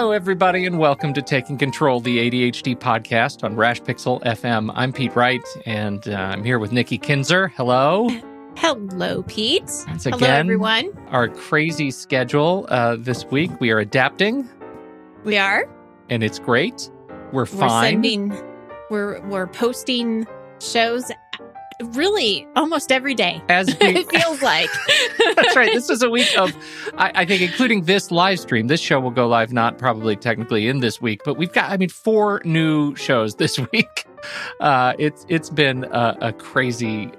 Hello, everybody, and welcome to Taking Control, the ADHD podcast on Rash Pixel FM. I'm Pete Wright, and I'm here with Nikki Kinzer. Hello. Hello, Pete. Once Hello, again, everyone. Our crazy schedule this week. We are adapting. We are. And it's great. We're fine. We're posting shows really almost every day. As it feels like. That's right. This is a week of, I think, including this live stream. This show will go live, not probably technically in this week, but we've got, 4 new shows this week. It's been a crazy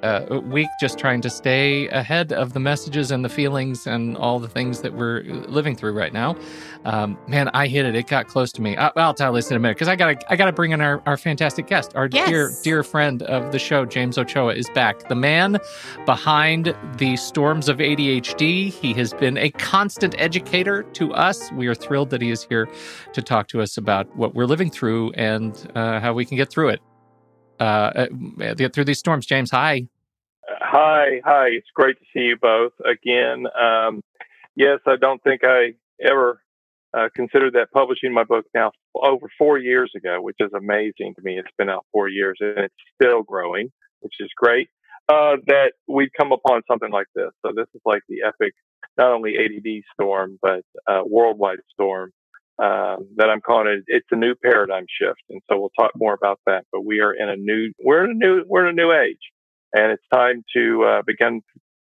week just trying to stay ahead of the messages and the feelings and all the things that we're living through right now. Man, I hit it. It got close to me. I'll tell this in a minute because I gotta bring in our fantastic guest, our dear friend of the show, James Ochoa, is back. The man behind the storms of ADHD. He has been a constant educator to us. We are thrilled that he is here to talk to us about what we're living through and how we can get through it. Get through these storms. James, hi. Hi. It's great to see you both again. Yes, I don't think I ever considered that publishing my book now over 4 years ago, which is amazing to me. It's been out 4 years and it's still growing, which is great. That we'd come upon something like this. So this is like the epic, not only ADD storm, but worldwide storm. That I'm calling it. It's a new paradigm shift, and so we'll talk more about that. But we're in a new age, and it's time to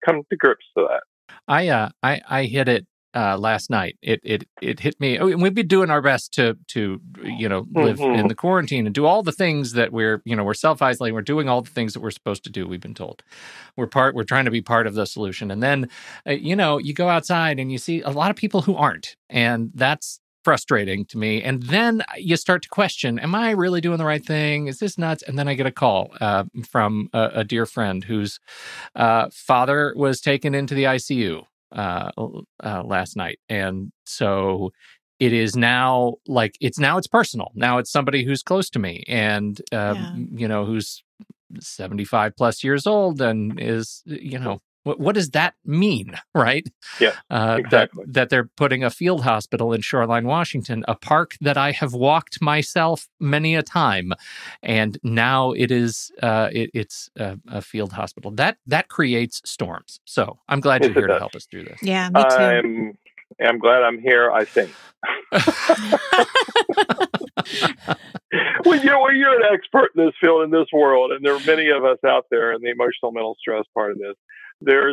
come to grips to that. I hit it last night. It hit me. We've been doing our best to live in the quarantine and do all the things that we're self-isolating. We're doing all the things that we're supposed to do. We've been told we're trying to be part of the solution, and then you go outside and you see a lot of people who aren't, and that's frustrating to me. And then you start to question, am I really doing the right thing? Is this nuts? And then I get a call from a dear friend whose father was taken into the ICU last night. And so it is now it's personal. Now it's somebody who's close to me and, who's 75 plus years old and is, what does that mean, right? Yeah, exactly. That they're putting a field hospital in Shoreline, Washington, a park that I have walked myself many a time, and now it is it's a field hospital. That creates storms. So I'm glad you're here to help us through this. Yeah, me too. I'm glad I'm here. I think. Well, you're an expert in this field, in this world, and there are many of us out there in the emotional mental stress part of this. I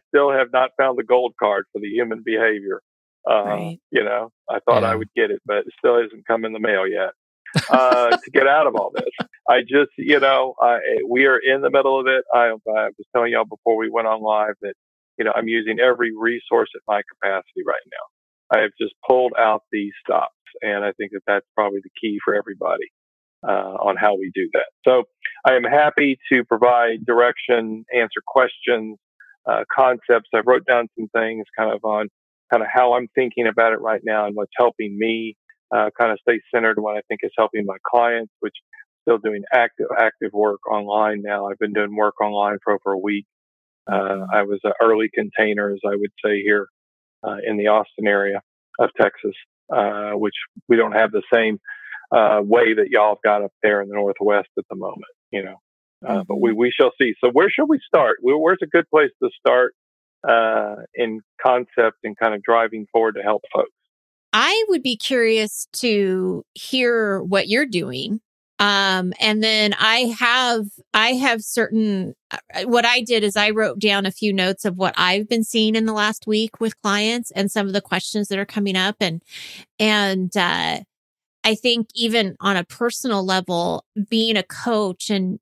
still have not found the gold card for the human behavior. Right. I thought I would get it, but it still hasn't come in the mail yet. To get out of all this, I just, we are in the middle of it. I was telling y'all before we went on live that, I'm using every resource at my capacity right now. I have just pulled out these stops, and I think that that's probably the key for everybody. On how we do that. So I am happy to provide direction, answer questions, concepts. I wrote down some things kind of how I'm thinking about it right now and what's helping me kind of stay centered on what I think is helping my clients, which still doing active work online now. I've been doing work online for over a week. I was early containers, I would say, here in the Austin area of Texas, which we don't have the same way that y'all have got up there in the Northwest at the moment, but we shall see. So where should we start? Where's a good place to start in concept and kind of driving forward to help folks? I would be curious to hear what you're doing. And then I have certain, what I did is I wrote down a few notes of what I've been seeing in the last week with clients and some of the questions that are coming up. And I think even on a personal level, being a coach and,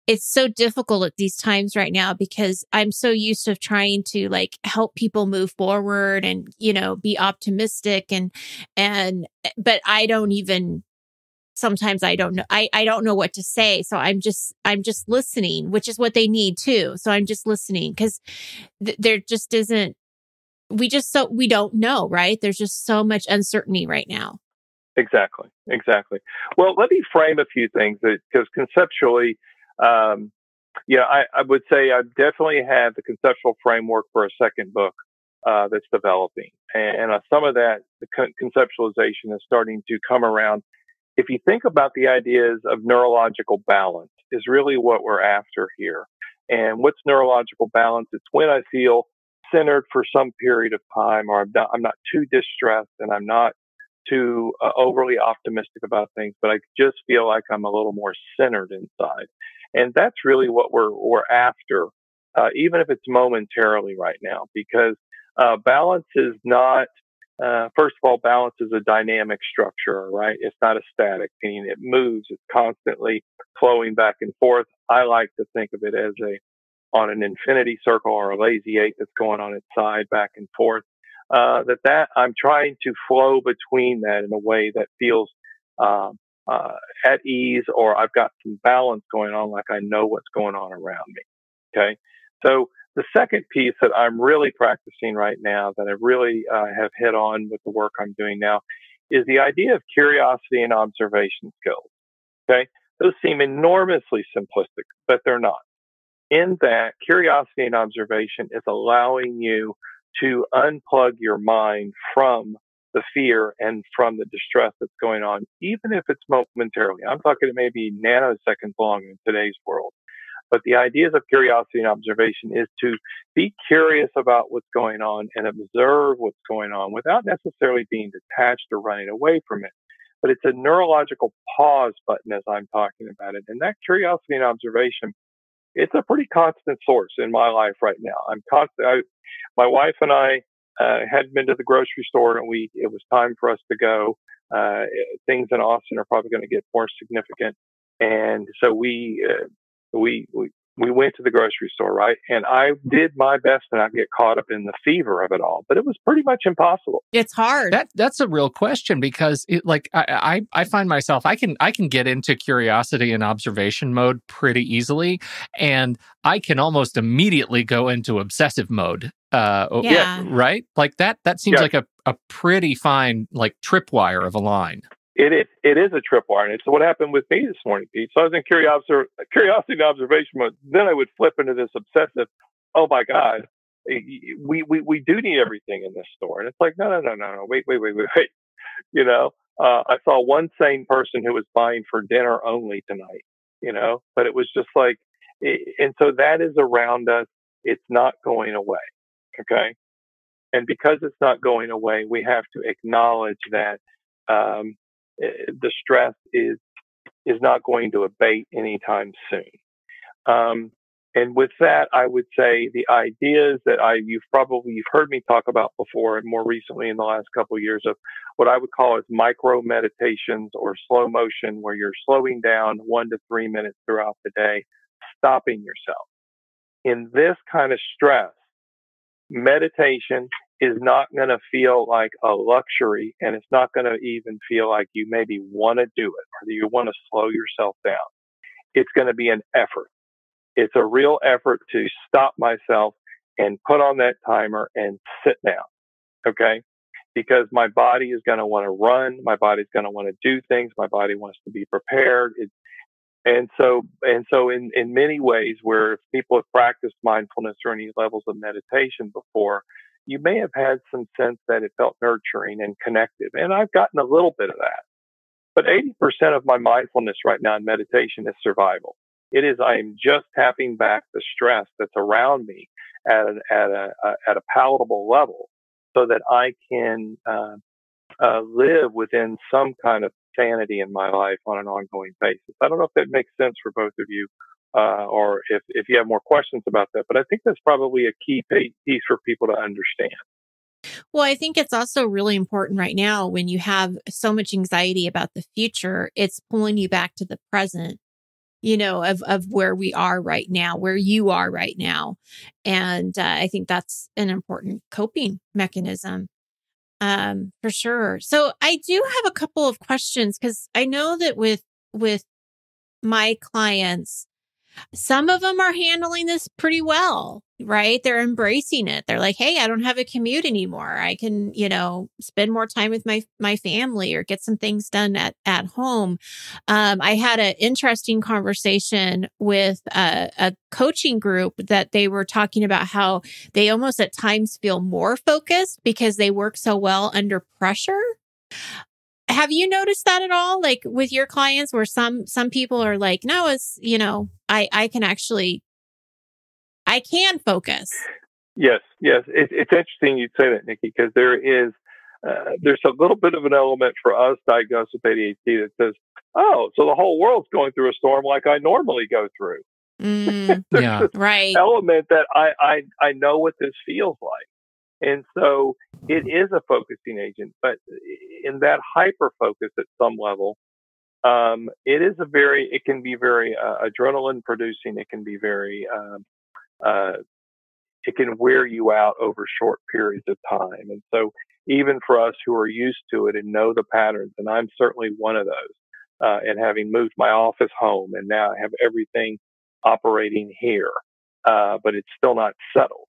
it's so difficult at these times right now because I'm so used to trying to help people move forward and, be optimistic but sometimes I don't know. I don't know what to say. So I'm just listening, which is what they need too. So I'm just listening because there just isn't, we don't know, right? There's just so much uncertainty right now. Exactly. Well, let me frame a few things because conceptually, I would say I definitely have the conceptual framework for a second book that's developing. And some of that, the conceptualization is starting to come around. If you think about the ideas of neurological balance is really what we're after here. And what's neurological balance? It's when I feel centered for some period of time, or I'm not too distressed and I'm not too overly optimistic about things, but I just feel like I'm a little more centered inside. And that's really what we're after, even if it's momentarily right now, because balance is not, first of all, balance is a dynamic structure, right? It's not a static, meaning it moves. It's constantly flowing back and forth. I like to think of it as on an infinity circle or a lazy eight that's going on its side back and forth. That I'm trying to flow between that in a way that feels at ease, or I've got some balance going on, like I know what's going on around me. Okay. So the second piece that I'm really practicing right now, that I really have hit on with the work I'm doing now, is the idea of curiosity and observation skills. Okay. Those seem enormously simplistic, but they're not. In that, curiosity and observation is allowing you to unplug your mind from the fear and from the distress that's going on, even if it's momentarily. I'm talking it may be nanoseconds long in today's world. But the ideas of curiosity and observation is to be curious about what's going on and observe what's going on without necessarily being detached or running away from it. But it's a neurological pause button as I'm talking about it. And that curiosity and observation, it's a pretty constant source in my life right now. My wife and I had been to the grocery store, and it was time for us to go. Things in Austin are probably going to get more significant, and so we went to the grocery store, right? And I did my best to not get caught up in the fever of it all, but it was pretty much impossible. It's hard. That's a real question, because I find myself, I can get into curiosity and observation mode pretty easily, and I can almost immediately go into obsessive mode. Yeah. Right? Like that seems like a pretty fine tripwire of a line. It is a tripwire, and it's what happened with me this morning, Pete. So I was in curiosity and observation mode. Then I would flip into this obsessive. Oh my God, we do need everything in this store, and it's like no, wait. You know, I saw one sane person who was buying for dinner only tonight. You know, but it was just like, and so that is around us. It's not going away. Okay, and because it's not going away, we have to acknowledge that. The stress is not going to abate anytime soon. And with that, I would say the ideas that you've heard me talk about before, and more recently in the last couple of years, of what I would call as micro meditations or slow motion, where you're slowing down 1 to 3 minutes throughout the day, stopping yourself. In this kind of stress, meditation is not going to feel like a luxury, and it's not going to even feel like you maybe want to do it or that you want to slow yourself down. It's going to be an effort. It's a real effort to stop myself and put on that timer and sit down. Okay. Because my body is going to want to run. My body's going to want to do things. My body wants to be prepared. And so in many ways, where if people have practiced mindfulness or any levels of meditation before, you may have had some sense that it felt nurturing and connective. And I've gotten a little bit of that. But 80% of my mindfulness right now in meditation is survival. It is, I am just tapping back the stress that's around me at a palatable level, so that I can live within some kind of sanity in my life on an ongoing basis. I don't know if that makes sense for both of you, or if you have more questions about that, but I think that's probably a key piece for people to understand. Well, I think it's also really important right now, when you have so much anxiety about the future, it's pulling you back to the present, of where we are right now, where you are right now. And I think that's an important coping mechanism. For sure. So I do have a couple of questions, because I know that with my clients, Some of them are handling this pretty well, right? They're embracing it. They're like, hey, I don't have a commute anymore. I can, spend more time with my family or get some things done at home. I had an interesting conversation with a coaching group that they were talking about how they almost at times feel more focused because they work so well under pressure. Have you noticed that at all? Like with your clients where some people are like, no, it's, I can focus. Yes. It's interesting you'd say that, Nikki, because there's a little bit of an element for us diagnosed with ADHD that says, oh, so the whole world's going through a storm like I normally go through. Yeah, right. Element that I know what this feels like. And so it is a focusing agent, but in that hyper focus at some level, it can be very adrenaline producing. It can be very, it can wear you out over short periods of time. And so even for us who are used to it and know the patterns, and I'm certainly one of those, and having moved my office home and now I have everything operating here, but it's still not settled.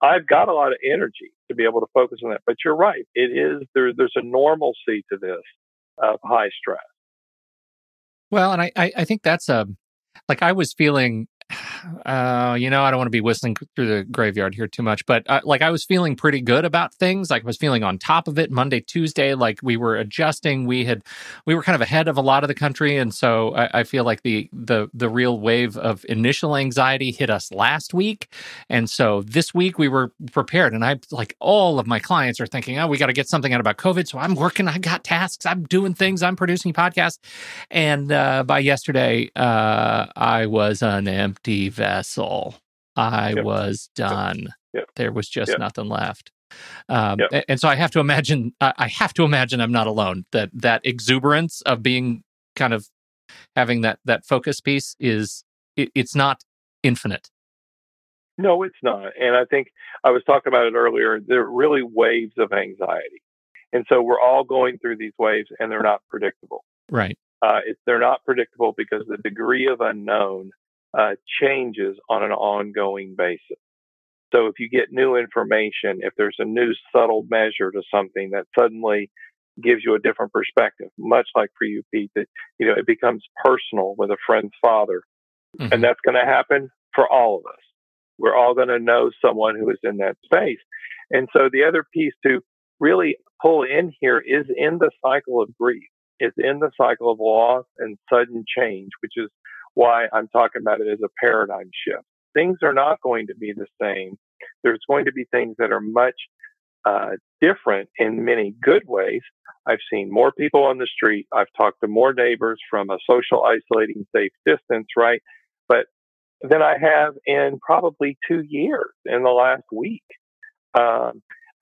I've got a lot of energy to be able to focus on that, but you're right. There's a normalcy to this of high stress. Well, and I think that's like I was feeling, I don't want to be whistling through the graveyard here too much, but I was feeling pretty good about things. Like I was feeling on top of it Monday, Tuesday, like we were adjusting. We were kind of ahead of a lot of the country. And so I feel like the real wave of initial anxiety hit us last week. And so this week we were prepared. And all of my clients are thinking, oh, we got to get something out about COVID. So I'm working, I got tasks, I'm doing things, I'm producing podcasts. And by yesterday, I was an empty vessel. I was done. Yep. There was just nothing left. And so I have to imagine I'm not alone. That exuberance of being kind of having that focus piece it's not infinite. No, it's not. And I think I was talking about it earlier. There are really waves of anxiety. And so we're all going through these waves and they're not predictable. Right. They're not predictable because the degree of unknown changes on an ongoing basis. So if you get new information, if there's a new subtle measure to something that suddenly gives you a different perspective, much like for you, Pete, that, it becomes personal with a friend's father. Mm-hmm. And that's going to happen for all of us. We're all going to know someone who is in that space. And so the other piece to really pull in here is in the cycle of grief. It's in the cycle of loss and sudden change, which is why I'm talking about it as a paradigm shift. Things are not going to be the same. There's going to be things that are much different in many good ways. I've seen more people on the street. I've talked to more neighbors from a social isolating safe distance, right? But than I have in probably 2 years in the last week.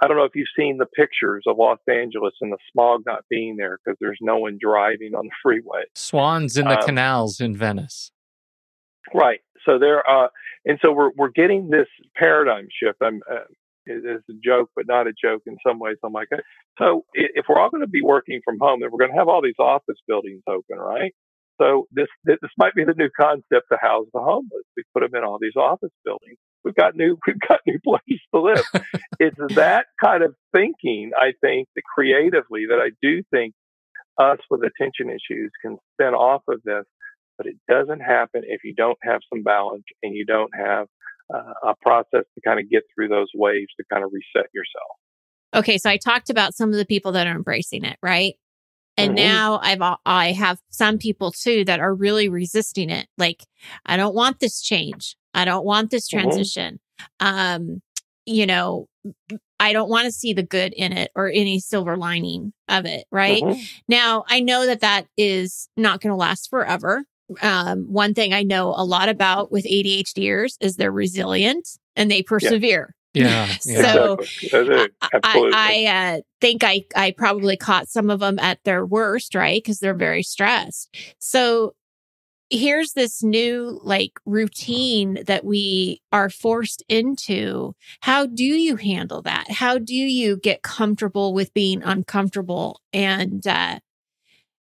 I don't know if you've seen the pictures of Los Angeles and the smog not being there because there's no one driving on the freeway. Swans in the canals in Venice. Right. So and so we're getting this paradigm shift. It's a joke, but not a joke in some ways. I'm like, so if we're all going to be working from home, then we're going to have all these office buildings open, right? So this might be the new concept to house the homeless. We put them in all these office buildings. We've got new places to live. It's that kind of thinking, I think, that creatively that I do think us with attention issues can spin off of this, but it doesn't happen if you don't have some balance and you don't have a process to kind of get through those waves to kind of reset yourself. Okay, so I talked about some of the people that are embracing it, right? And now I have some people too that are really resisting it. Like, I don't want this change. I don't want this transition. I don't want to see the good in it or any silver lining of it. Right. Now, I know that is not going to last forever. One thing I know a lot about with ADHDers is they're resilient and they persevere. Yeah. So exactly. I think I probably caught some of them at their worst, right? Because they're very stressed. So here's this new routine that we are forced into. How do you handle that? How do you get comfortable with being uncomfortable and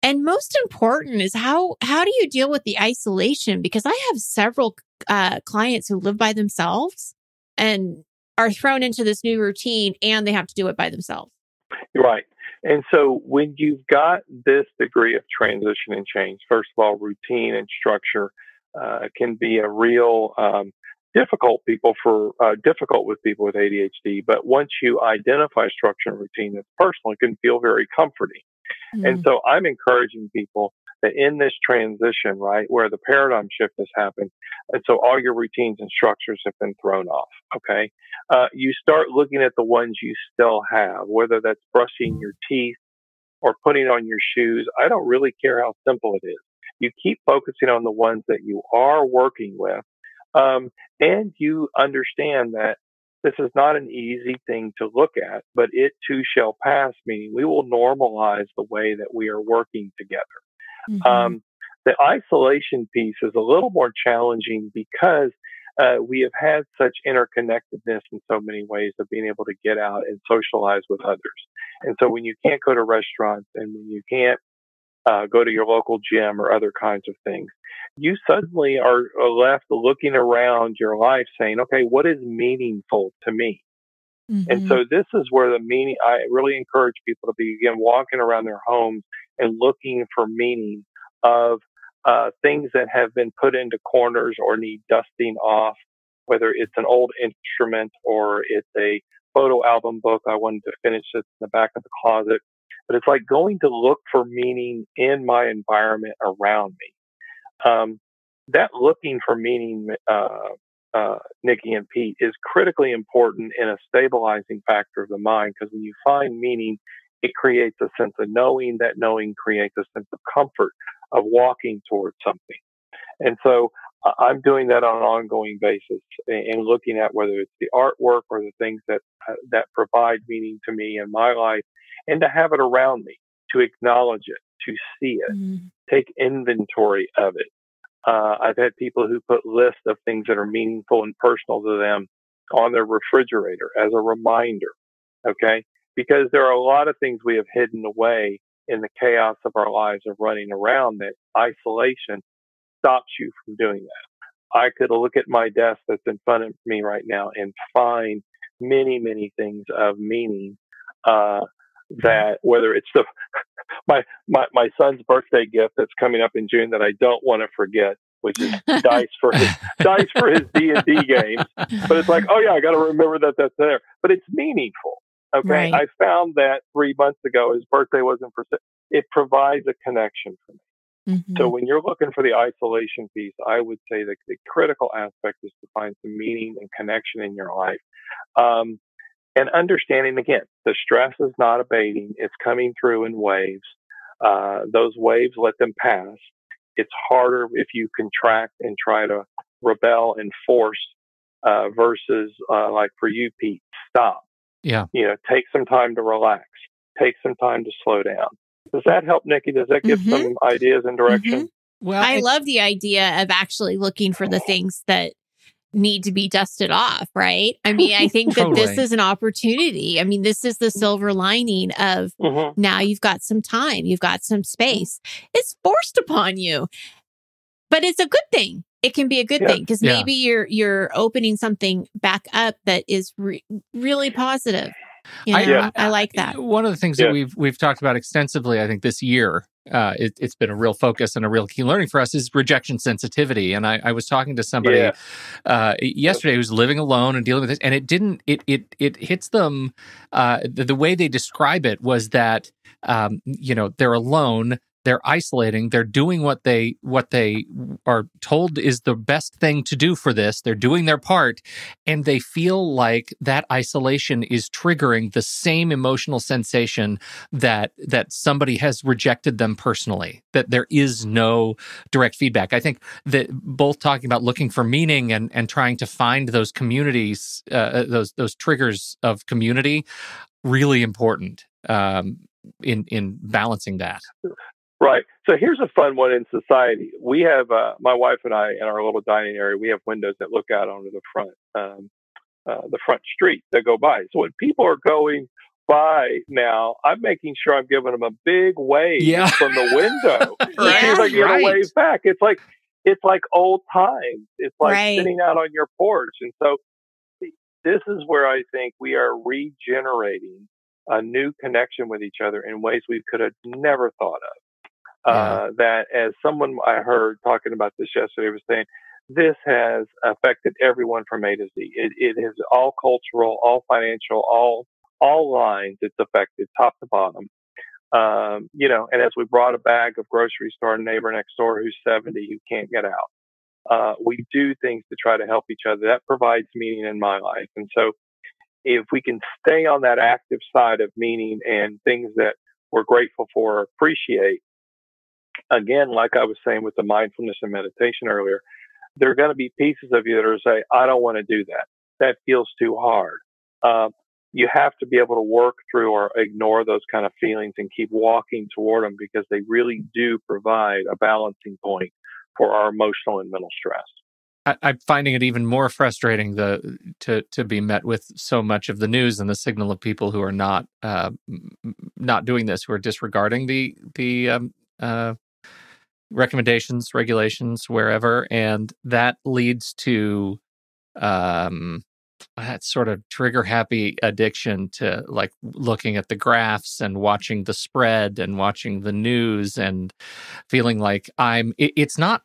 And most important is how do you deal with the isolation? Because I have several clients who live by themselves and are thrown into this new routine, and they have to do it by themselves. Right. And so when you've got this degree of transition and change, first of all, routine and structure can be a real difficult with people with ADHD. But once you identify structure and routine that's personal, it can feel very comforting. And so I'm encouraging people that in this transition, right, where the paradigm shift has happened, and so all your routines and structures have been thrown off, okay? You start looking at the ones you still have, whether that's brushing your teeth or putting on your shoes. I don't really care how simple it is. You keep focusing on the ones that you are working with, and you understand that this is not an easy thing to look at, but it too shall pass, meaning we will normalize the way that we are working together. The isolation piece is a little more challenging because we have had such interconnectedness in so many ways of being able to get out and socialize with others. And so when you can't go to restaurants and when you can't go to your local gym or other kinds of things, you suddenly are left looking around your life saying, okay, what is meaningful to me? And so this is where the meaning, I really encourage people to begin walking around their homes and looking for meaning of things that have been put into corners or need dusting off, whether it's an old instrument or it's a photo album book. I wanted to finish it in the back of the closet. But it's like going to look for meaning in my environment around me. That looking for meaning, Nikki and Pete, is critically important in a stabilizing factor of the mind, because when you find meaning, it creates a sense of knowing. That knowing creates a sense of comfort of walking towards something. And so I'm doing that on an ongoing basis and looking at whether it's the artwork or the things that provide meaning to me in my life, and to have it around me, to acknowledge it, to see it, take inventory of it. I've had people who put lists of things that are meaningful and personal to them on their refrigerator as a reminder, okay? Because there are a lot of things we have hidden away in the chaos of our lives of running around, that isolation stops you from doing that. I could look at my desk that's in front of me right now and find many, many things of meaning, that whether it's my son's birthday gift that's coming up in June that I don't want to forget, which is dice for his D&D games. But it's like, oh yeah, I got to remember that that's there. But it's meaningful. Okay, right. I found that 3 months ago. His birthday wasn't for. It provides a connection for me. So when you're looking for the isolation piece, I would say that the critical aspect is to find some meaning and connection in your life. And understanding, again, the stress is not abating. It's coming through in waves. Those waves, let them pass. It's harder if you contract and try to rebel and force versus like for you, Pete, stop. Yeah. Take some time to relax. Take some time to slow down. Does that help, Nikki? Does that give some ideas and direction? Well, I love the idea of actually looking for the things that need to be dusted off, right? I mean, I think that this is an opportunity. I mean, this is the silver lining of now you've got some time, you've got some space. It's forced upon you, but it's a good thing. It can be a good thing because maybe you're opening something back up that is really positive. I like that. One of the things that we've talked about extensively, I think, this year, it's been a real focus and a real key learning for us, is rejection sensitivity. And I was talking to somebody yesterday who's living alone and dealing with this, and it hits them. The way they describe it was that they're alone. They're isolating. They're doing what they are told is the best thing to do for this. They're doing their part, and they feel like that isolation is triggering the same emotional sensation that somebody has rejected them personally. That there is no direct feedback. I think that both talking about looking for meaning and trying to find those communities, those triggers of community, really important in balancing that. Right. So here's a fun one in society. We have, my wife and I, in our little dining area, we have windows that look out onto the front street that go by. So when people are going by now, I'm making sure I'm giving them a big wave from the window. Right. See if I can get a wave back. It's like old times. It's like sitting out on your porch. And so this is where I think we are regenerating a new connection with each other in ways we could have never thought of. That as someone I heard talking about this yesterday was saying, this has affected everyone from A to Z. It is all cultural, all financial, all lines. It's affected top to bottom. And as we brought a bag of groceries to our neighbor next door who's 70 who can't get out, we do things to try to help each other. That provides meaning in my life. And so if we can stay on that active side of meaning and things that we're grateful for, appreciate, again, like I was saying with the mindfulness and meditation earlier, there are going to be pieces of you that are say, I don't want to do that. That feels too hard. You have to be able to work through or ignore those kind of feelings and keep walking toward them because they really do provide a balancing point for our emotional and mental stress. I'm finding it even more frustrating to be met with so much of the news and the signal of people who are not doing this, who are disregarding the recommendations, regulations, wherever, and that leads to that sort of trigger happy addiction to like looking at the graphs and watching the spread and watching the news and feeling like it's not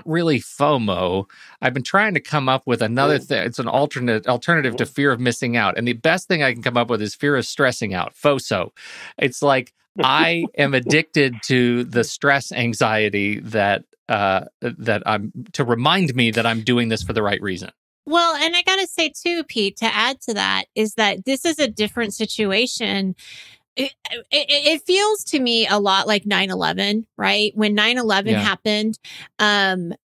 really FOMO. I've been trying to come up with another thing. It's an alternative to fear of missing out. And the best thing I can come up with is fear of stressing out, FOSO. It's like I am addicted to the stress anxiety that I'm to remind me that I'm doing this for the right reason. Well, and I got to say too, Pete, to add to that is that this is a different situation. It feels to me a lot like 9/11, right? When 9/11 happened,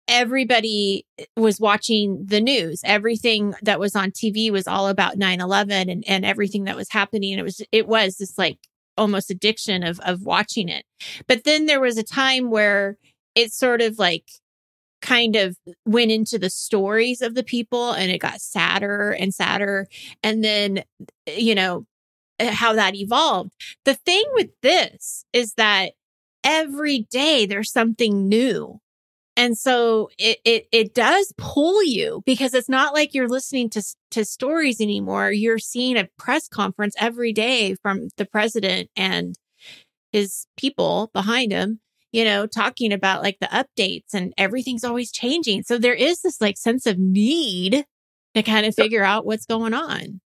everybody was watching the news. Everything that was on TV was all about 9/11 and everything that was happening. It was this like almost addiction of watching it. But then there was a time where it sort of like kind of went into the stories of the people and it got sadder and sadder. And then, how that evolved. The thing with this is that every day there's something new. And so it does pull you because it's not like you're listening to stories anymore. You're seeing a press conference every day from the president and his people behind him, talking about like the updates and everything's always changing. So there is this like sense of need to kind of figure out what's going on.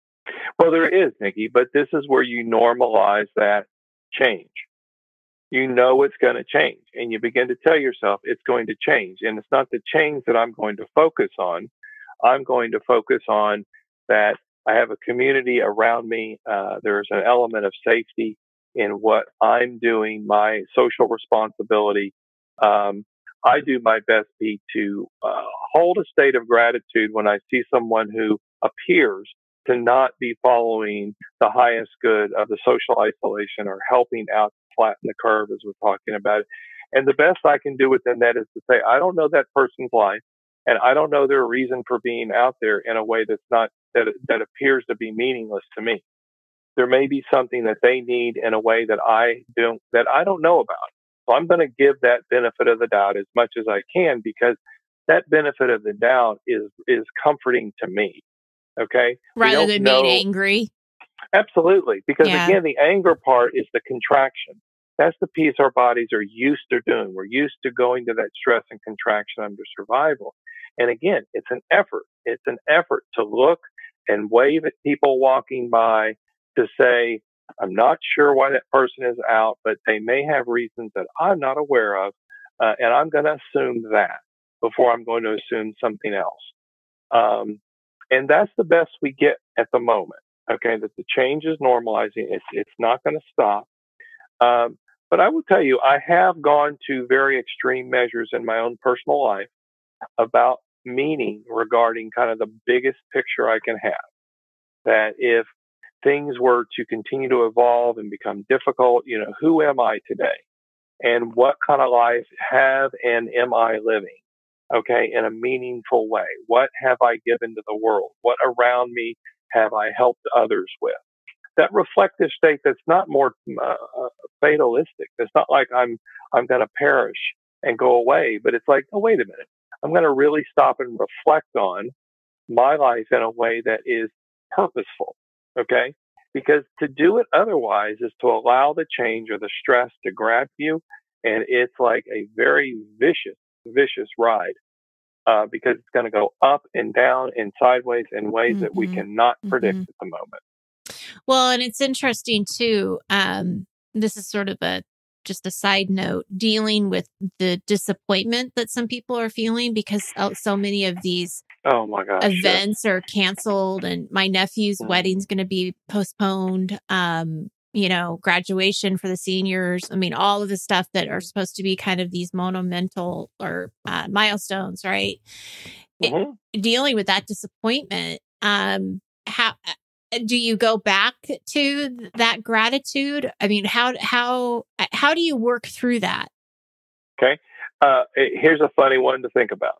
Well, there is, Nikki, but this is where you normalize that change. You know it's going to change, and you begin to tell yourself it's going to change. And it's not the change that I'm going to focus on. I'm going to focus on that I have a community around me. There's an element of safety in what I'm doing, my social responsibility. I do my best, Pete, to hold a state of gratitude when I see someone who appears to not be following the highest good of the social isolation or helping out to flatten the curve as we're talking about it. And the best I can do within that is to say, I don't know that person's life, and I don't know their reason for being out there in a way that's not, that appears to be meaningless to me. There may be something that they need in a way that I don't know about. So I'm going to give that benefit of the doubt as much as I can, because that benefit of the doubt is comforting to me. Okay. Rather than being angry. Absolutely. Because again, the anger part is the contraction. That's the piece our bodies are used to doing. We're used to going to that stress and contraction under survival. And again, it's an effort. It's an effort to look and wave at people walking by, to say, I'm not sure why that person is out, but they may have reasons that I'm not aware of. And I'm going to assume that before I'm going to assume something else. And that's the best we get at the moment. Okay, that the change is normalizing. It's not going to stop. But I will tell you, I have gone to very extreme measures in my own personal life about meaning regarding kind of the biggest picture I can have. That if things were to continue to evolve and become difficult, who am I today? And what kind of life have and am I living? Okay, in a meaningful way. What have I given to the world? What around me have I helped others with? that reflective state that's not more fatalistic. It's not like I'm going to perish and go away, but it's like, oh, wait a minute. I'm going to really stop and reflect on my life in a way that is purposeful. Okay. Because to do it otherwise is to allow the change or the stress to grab you. And it's like a very vicious ride. Because it's going to go up and down and sideways in ways that we cannot predict at the moment. Well, and it's interesting too. This is sort of just a side note, dealing with the disappointment that some people are feeling because so many of these events are canceled, and my nephew's wedding's going to be postponed. Graduation for the seniors. I mean, all of the stuff that are supposed to be kind of these monumental or milestones, right? Dealing with that disappointment, how do you go back to that gratitude? I mean, how do you work through that? Okay. Here's a funny one to think about.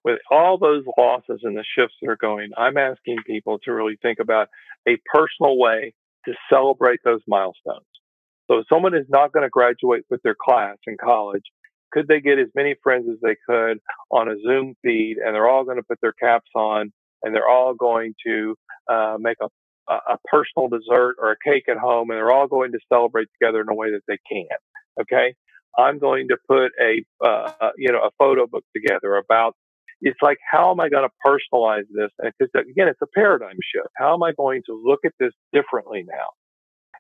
With all those losses and the shifts that are going, I'm asking people to really think about a personal way to celebrate those milestones. So if someone is not going to graduate with their class in college, could they get as many friends as they could on a Zoom feed, and they're all going to put their caps on, and they're all going to make a personal dessert or a cake at home, and they're all going to celebrate together in a way that they can. Okay, I'm going to put a photo book together about. It's like, how am I going to personalize this? And because again, it's a paradigm shift. How am I going to look at this differently now?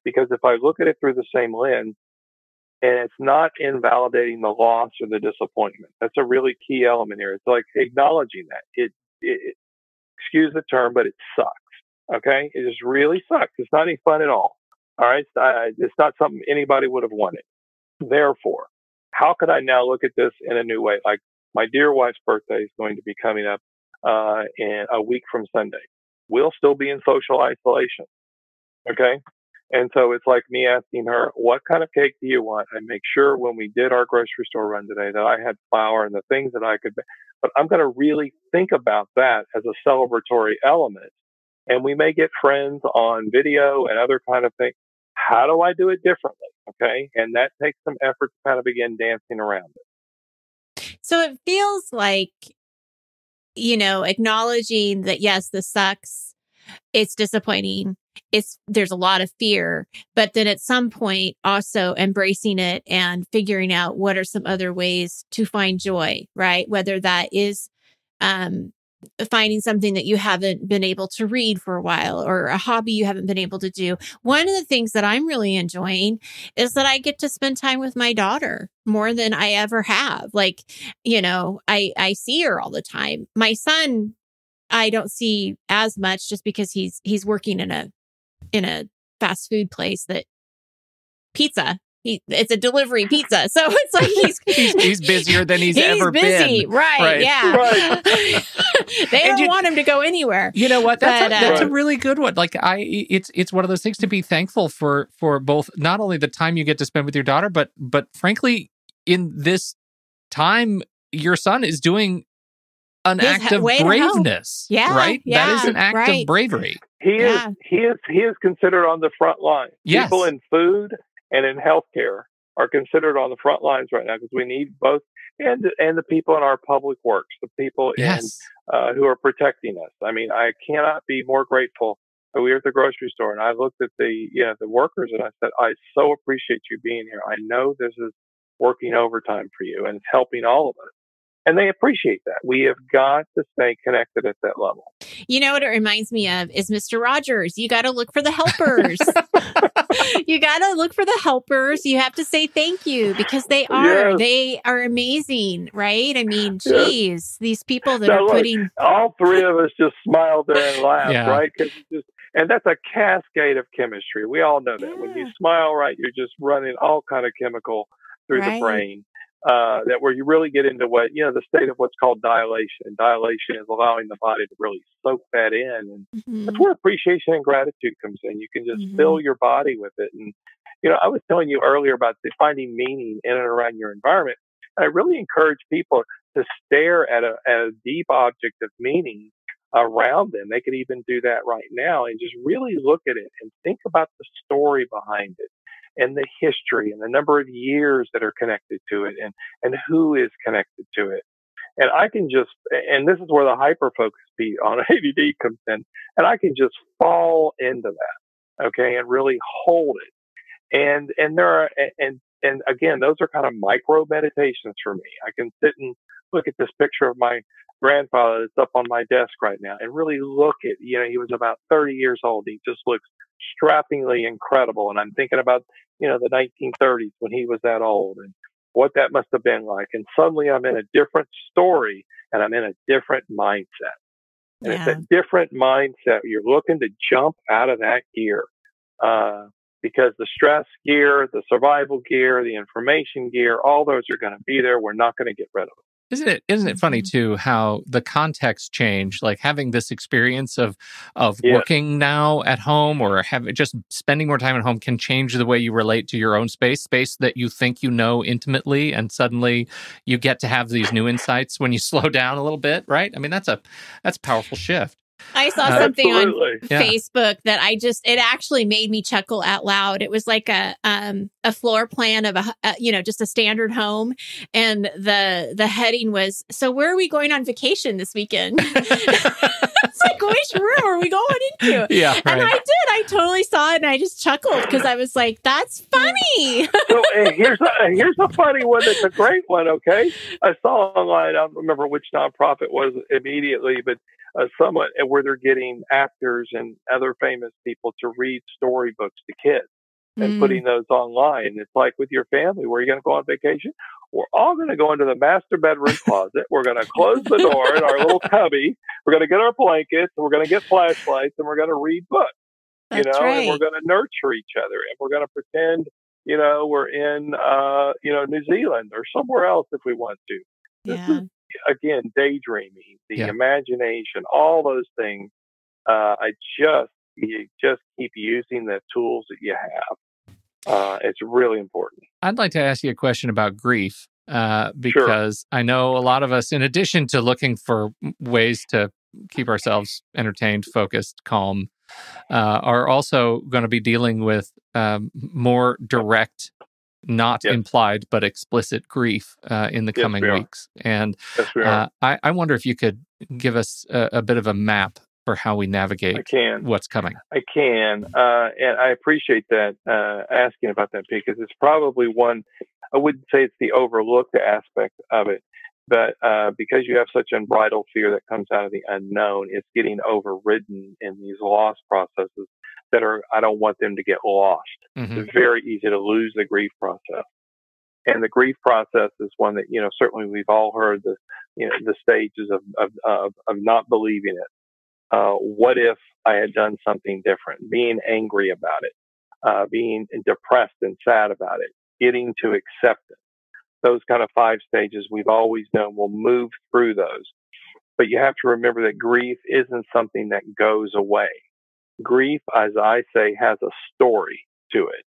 Because if I look at it through the same lens, and it's not invalidating the loss or the disappointment, that's a really key element here. It's like acknowledging that it excuse the term, but it sucks. Okay, it just really sucks. It's not any fun at all. All right, it's not something anybody would have wanted. Therefore, how could I now look at this in a new way? Like, my dear wife's birthday is going to be coming up in a week from Sunday. We'll still be in social isolation. Okay? And so it's like me asking her, what kind of cake do you want? I make sure when we did our grocery store run today that I had flour and the things that I could, but I'm going to really think about that as a celebratory element. And we may get friends on video and other kind of things. How do I do it differently? Okay? And that takes some effort to kind of begin dancing around it. So it feels like, acknowledging that, yes, this sucks. It's disappointing. There's a lot of fear, but then at some point also embracing it and figuring out what are some other ways to find joy, right? Whether that is, finding something that you haven't been able to read for a while or a hobby you haven't been able to do. One of the things that I'm really enjoying is that I get to spend time with my daughter more than I ever have. Like, I see her all the time. My son, I don't see as much just because he's working in a fast food place that pizza. It's a delivery pizza. So it's like he's busier than he's ever been. Right. Yeah. Right. They don't want him to go anywhere. You know what? That's a really good one. Like it's one of those things to be thankful for both, not only the time you get to spend with your daughter, but frankly, in this time, your son is doing an act of braveness. Yeah. Right? Yeah, that is an act of bravery. He is considered on the front line. Yes. People in food and in healthcare are considered on the front lines right now because we need both, and the people in our public works, the people who are protecting us. I mean, I cannot be more grateful. We were at the grocery store, and I looked at the workers, and I said, I so appreciate you being here. I know this is working overtime for you, and it's helping all of us. And they appreciate that. We have got to stay connected at that level. You know what it reminds me of is Mr. Rogers. You got to look for the helpers. You got to look for the helpers. You have to say thank you because they are amazing, right? I mean, geez, these people that are putting... All three of us just smiled there and laughed, right? And that's a cascade of chemistry. We all know that. Yeah. When you smile, right, you're just running all kind of chemical through the brain. That where you really get into what, the state of what's called dilation. Dilation is allowing the body to really soak that in. And that's where appreciation and gratitude comes in. You can just fill your body with it. And, I was telling you earlier about finding meaning in and around your environment. I really encourage people to stare at a deep object of meaning around them. They could even do that right now and just really look at it and think about the story behind it and the history and the number of years that are connected to it and who is connected to it. And I can just, and this is where the hyper focus piece on ADD comes in, and I can just fall into that, okay, and really hold it. And there are, and again, those are kind of micro meditations for me. I can sit and look at this picture of my grandfather that's up on my desk right now and really look at, he was about 30 years old. He just looks strappingly incredible. And I'm thinking about, the 1930s when he was that old and what that must have been like. And suddenly I'm in a different story and I'm in a different mindset. And it's a different mindset. You're looking to jump out of that gear because the stress gear, the survival gear, the information gear, all those are going to be there. We're not going to get rid of them. Isn't it funny too how the context change, like having this experience of working now at home or just spending more time at home can change the way you relate to your own space that you think you know intimately, and suddenly you get to have these new insights when you slow down a little bit, right? I mean, that's a powerful shift. I saw something on Facebook that it actually made me chuckle out loud. It was like a floor plan of just a standard home. And the heading was, so where are we going on vacation this weekend? It's like, which room are we going into? Yeah, right. And I did. I totally saw it and I just chuckled because I was like, that's funny. So here's a funny one that's a great one, okay? I saw online, I don't remember which nonprofit it was immediately, but someone where they're getting actors and other famous people to read storybooks to kids and putting those online. It's like with your family, where are you going to go on vacation? We're all going to go into the master bedroom closet. We're going to close the door in our little cubby. We're going to get our blankets. And we're going to get flashlights, and we're going to read books. That's right. And we're going to nurture each other, and we're going to pretend, we're in, New Zealand or somewhere else if we want to. This is, again, daydreaming, the imagination, all those things. You just keep using the tools that you have. It's really important. I'd like to ask you a question about grief, because I know a lot of us, in addition to looking for ways to keep ourselves entertained, focused, calm, are also going to be dealing with more direct, not implied, but explicit grief in the coming weeks. And I wonder if you could give us a bit of a map for how we navigate what's coming. I can. And I appreciate that asking about that, because it's probably one, I wouldn't say it's the overlooked aspect of it, but because you have such unbridled fear that comes out of the unknown, it's getting overridden in these loss processes that I don't want them to get lost. Mm-hmm. It's very easy to lose the grief process. And the grief process is one that, certainly we've all heard the stages of not believing it. What if I had done something different? Being angry about it, being depressed and sad about it, getting to acceptance. Those kind of 5 stages we've always known. We'll move through those. But you have to remember that grief isn't something that goes away. Grief, as I say, has a story to it.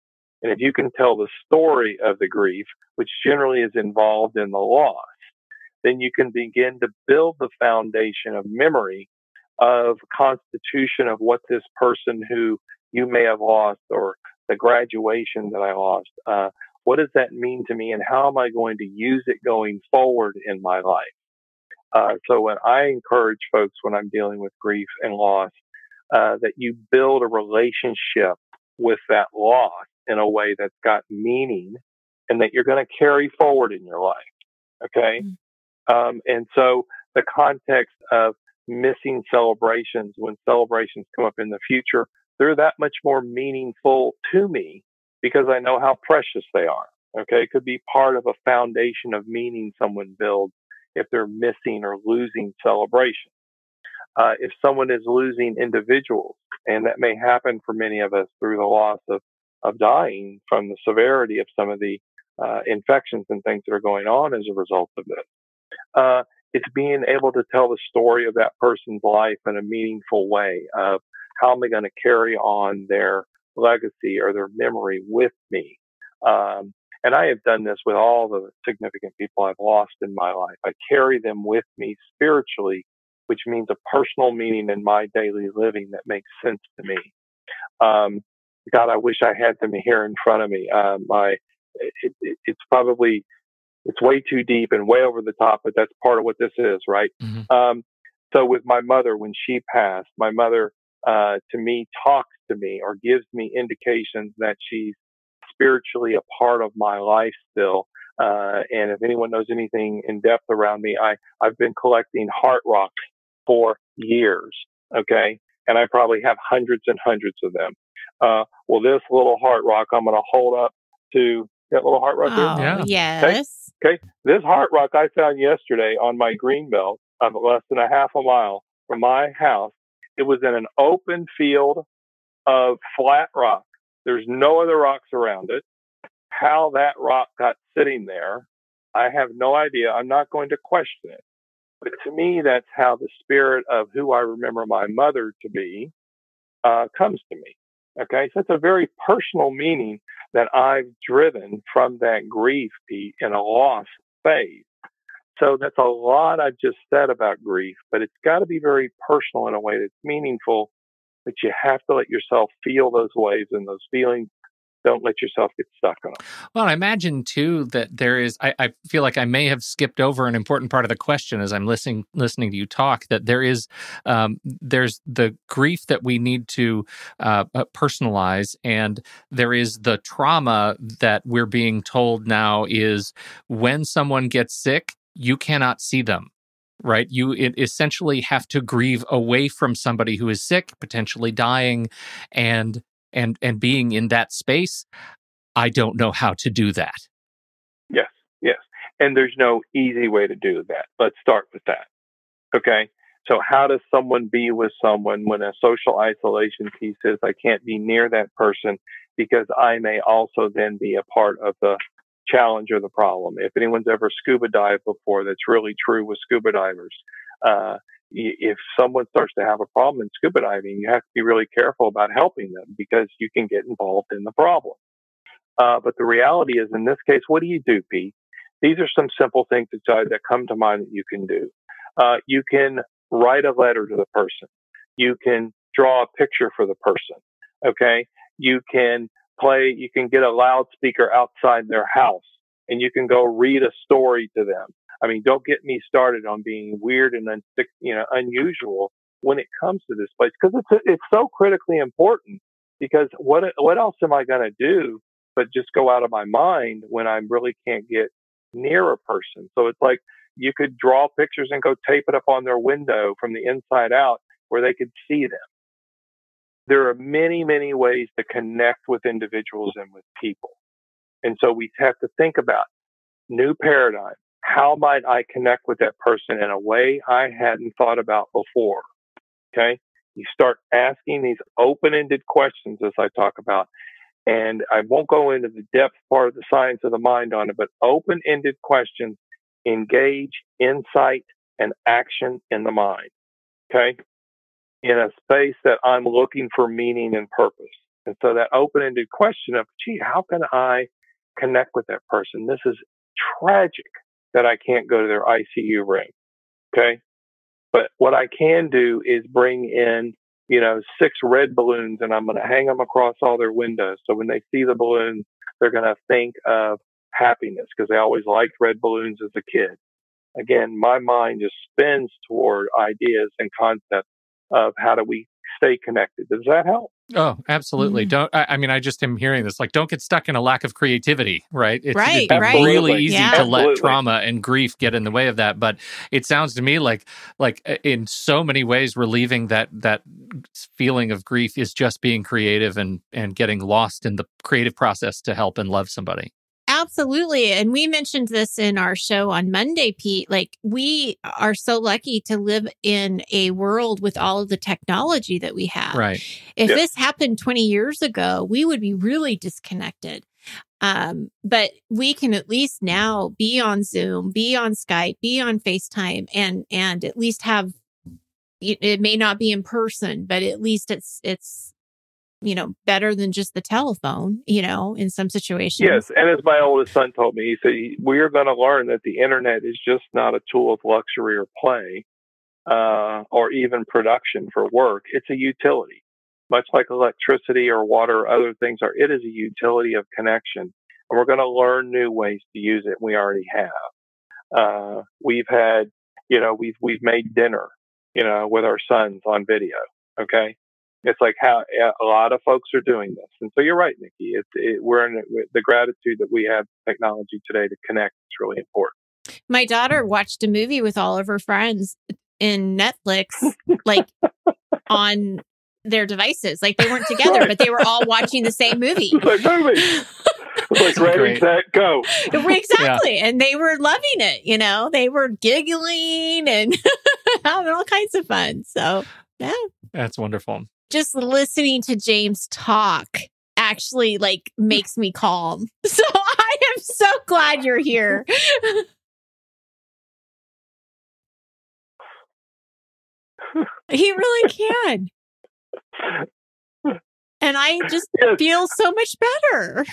And if you can tell the story of the grief, which generally is involved in the loss, then you can begin to build the foundation of memory of constitution of what this person who you may have lost, or the graduation that I lost, what does that mean to me, and how am I going to use it going forward in my life? So when I encourage folks when I'm dealing with grief and loss, that you build a relationship with that loss in a way that's got meaning and that you're going to carry forward in your life. Okay. And so the context of missing celebrations, when celebrations come up in the future, they're that much more meaningful to me because I know how precious they are. Okay. It could be part of a foundation of meaning someone builds if they're missing or losing celebration. If someone is losing individuals, and that may happen for many of us through the loss of dying from the severity of some of the infections and things that are going on as a result of this. It's being able to tell the story of that person's life in a meaningful way of how am I going to carry on their legacy or their memory with me. And I have done this with all the significant people I've lost in my life. I carry them with me spiritually which means a personal meaning in my daily living that makes sense to me. God, I wish I had them here in front of me. It's way too deep and way over the top, but that's part of what this is, right? Mm-hmm. So with my mother, when she passed, my mother, to me, talks to me or gives me indications that she's spiritually a part of my life still. And if anyone knows anything in depth around me, I've been collecting heart rocks for years. Okay. And I probably have hundreds and hundreds of them. Well, this little heart rock, I'm going to hold up to that little heart rock Oh, here. yes. Okay. This heart rock I found yesterday on my green belt of less than a half a mile from my house. It was in an open field of flat rock. There's no other rocks around it. How that rock got sitting there, I have no idea. I'm not going to question it. But to me, that's how the spirit of who I remember my mother to be comes to me. Okay, so it's a very personal meaning that I've driven from that grief, Pete, in a loss phase. So that's a lot I've just said about grief, but it's got to be very personal in a way that's meaningful, but you have to let yourself feel those waves and those feelings. Don't let yourself get stuck on them. Well, I imagine, too, that there is, I feel like I may have skipped over an important part of the question as I'm listening to you talk, that there is, there's the grief that we need to personalize, and there is the trauma that we're being told now is when someone gets sick, you cannot see them. Right? You essentially have to grieve away from somebody who is sick, potentially dying, and being in that space. I don't know how to do that. Yes. And there's no easy way to do that. Let's start with that. Okay. So how does someone be with someone when a social isolation piece is, I can't be near that person because I may also then be a part of the challenge or the problem. If anyone's ever scuba dived before, that's really true with scuba divers. If someone starts to have a problem in scuba diving, you have to be really careful about helping them because you can get involved in the problem. But the reality is, in this case, what do you do, Pete? These are some simple things that come to mind that you can do. You can write a letter to the person. You can draw a picture for the person. Okay. You can get a loudspeaker outside their house and you can go read a story to them. I mean, don't get me started on being weird and unusual when it comes to this place, because it's so critically important. Because what else am I going to do but just go out of my mind when I really can't get near a person? So it's like you could draw pictures and go tape it up on their window from the inside out where they could see them. There are many, many ways to connect with individuals and with people. And so we have to think about new paradigm. How might I connect with that person in a way I hadn't thought about before? Okay. You start asking these open-ended questions as I talk about. And I won't go into the depth part of the science of the mind on it, but open-ended questions engage insight and action in the mind. Okay. In a space that I'm looking for meaning and purpose. And so that open-ended question of, how can I connect with that person? This is tragic that I can't go to their ICU room. Okay. But what I can do is bring in, 6 red balloons and I'm going to hang them across all their windows. So when they see the balloons, they're going to think of happiness because they always liked red balloons as a kid. Again, my mind just spins toward ideas and concepts of how do we stay connected. Does that help? Oh, absolutely. Mm-hmm. I just am hearing this, like, don't get stuck in a lack of creativity, right? It's Right. really easy to let trauma and grief get in the way of that. But it sounds to me like in so many ways, relieving that feeling of grief is just being creative and getting lost in the creative process to help and love somebody. Absolutely. And we mentioned this in our show on Monday, Pete. Like, we are so lucky to live in a world with all of the technology that we have. Right. If this happened 20 years ago, we would be really disconnected. But we can at least now be on Zoom, be on Skype, be on FaceTime, and at least have, it may not be in person, but at least it's better than just the telephone, in some situations. Yes. And as my oldest son told me, he said, we're going to learn that the internet is just not a tool of luxury or play. or even production for work. It's a utility, much like electricity or water or other things are. It is a utility of connection, and we're going to learn new ways to use it. We already have. We've had, we've made dinner, with our sons on video. Okay. It's like how a lot of folks are doing this. And so you're right, Nikki. We're in the gratitude that we have technology today to connect is really important. My daughter watched a movie with all of her friends in Netflix, like on their devices. Like they weren't together, but they were all watching the same movie. It's like movie. It's like ready, set, go. Exactly. Yeah. And they were loving it, They were giggling and having all kinds of fun. So, yeah. That's wonderful. Just listening to James talk actually makes me calm. So I am so glad you're here. He really can. And I just feel so much better.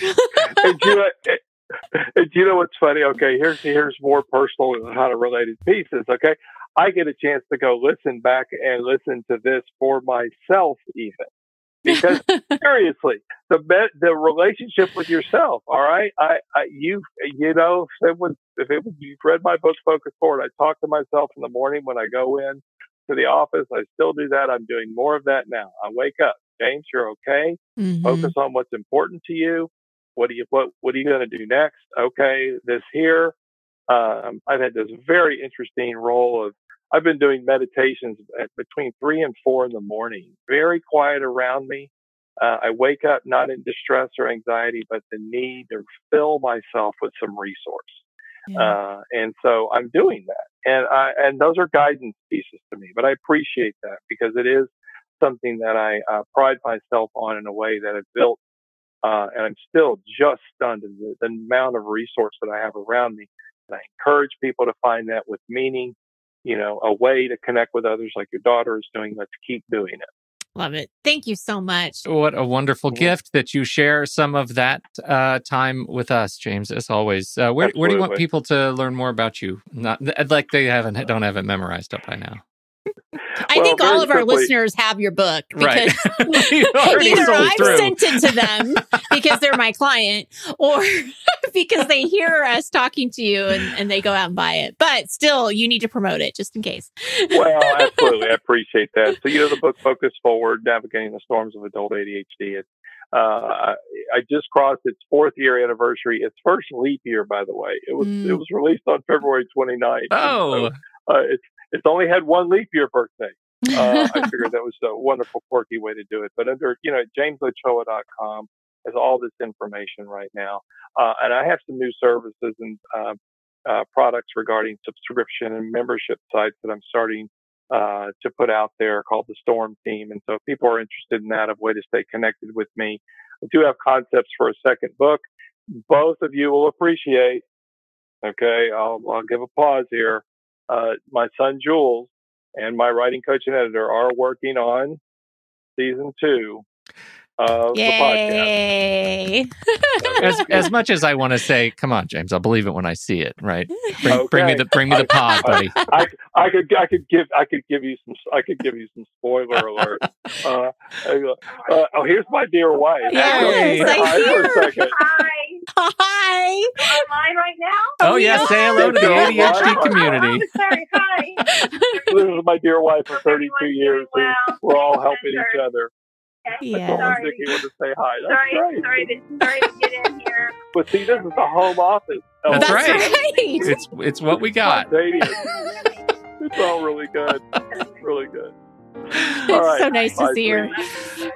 And you know what's funny? Okay, here's more personal and how to relate it pieces. Okay, I get a chance to go listen back and listen to this for myself, even because seriously, the relationship with yourself. All right, you've read my book, Focus Forward. I talk to myself in the morning when I go in to the office. I still do that. I'm doing more of that now. I wake up, James, you're okay. Mm-hmm. Focus on what's important to you. What are you going to do next? Okay, this here. I've had this very interesting role of, I've been doing meditations between 3 and 4 in the morning, very quiet around me. I wake up not in distress or anxiety, but the need to fill myself with some resource. Yeah. And so I'm doing that. And those are guidance pieces to me, but I appreciate that because it is something that I pride myself on in a way that I've built. And I'm still just stunned at the amount of resource that I have around me. And I encourage people to find that with meaning, a way to connect with others like your daughter is doing. Let's keep doing it. Love it. Thank you so much. What a wonderful gift that you share some of that time with us, James, as always. Where do you want people to learn more about you? Not like they don't have it memorized up by now. I think all of our listeners have your book because either I've sent it to them because they're my client or because they hear us talking to you and they go out and buy it. But still, you need to promote it just in case. Well, absolutely. I appreciate that. So, the book Focus Forward, Navigating the Storms of Adult ADHD. I just crossed its 4th year anniversary. Its first leap year, by the way. It was released on February 29th. Oh. So, it's only had 1 leap year birthday. I figured that was a wonderful, quirky way to do it. But under, JamesOchoa.com has all this information right now. And I have some new services and products regarding subscription and membership sites that I'm starting to put out there called the Storm Team. And so if people are interested in that, a way to stay connected with me. I do have concepts for a second book. Both of you will appreciate. Okay, I'll give a pause here. My son, Jules, and my writing coach and editor are working on season 2 of the podcast. As much as I want to say, come on, James, I'll believe it when I see it. Right? Bring me the pod, buddy. I could give you some spoiler alert. Here's my dear wife. Yes, hi for a second. Hi. Online right now? Oh, yeah. Say hello to the ADHD community. Oh, sorry. Hi. This is my dear wife of 32 years. Well. We're all helping each other. Yeah. I told Nikki wanted to say hi. That's Sorry to get in here. But see, this is the home office. That's right. It's what we got. It's all really good. Really good. It's right. So nice to see her.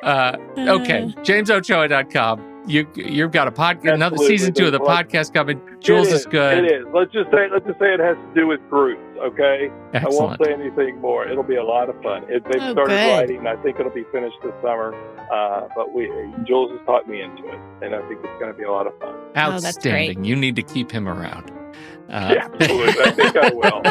Okay, JamesOchoa.com. You've got a podcast, another season 2 of the podcast coming. Jules is good. It is. Let's just say it has to do with groups. Okay. Excellent. I won't say anything more. It'll be a lot of fun. They've started writing. I think it'll be finished this summer. But Jules has taught me into it, and I think it's going to be a lot of fun. Outstanding. You need to keep him around. Yeah, absolutely. I think I will.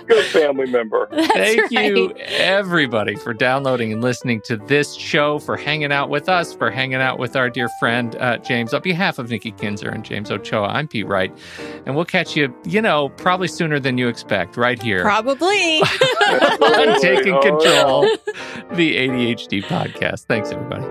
Good family member. Thank you, everybody, for downloading and listening to this show, for hanging out with us, for hanging out with our dear friend, James. On behalf of Nikki Kinzer and James Ochoa, I'm Pete Wright. And we'll catch you, probably sooner than you expect, right here. Probably. On Taking Control, the ADHD podcast. Thanks, everybody.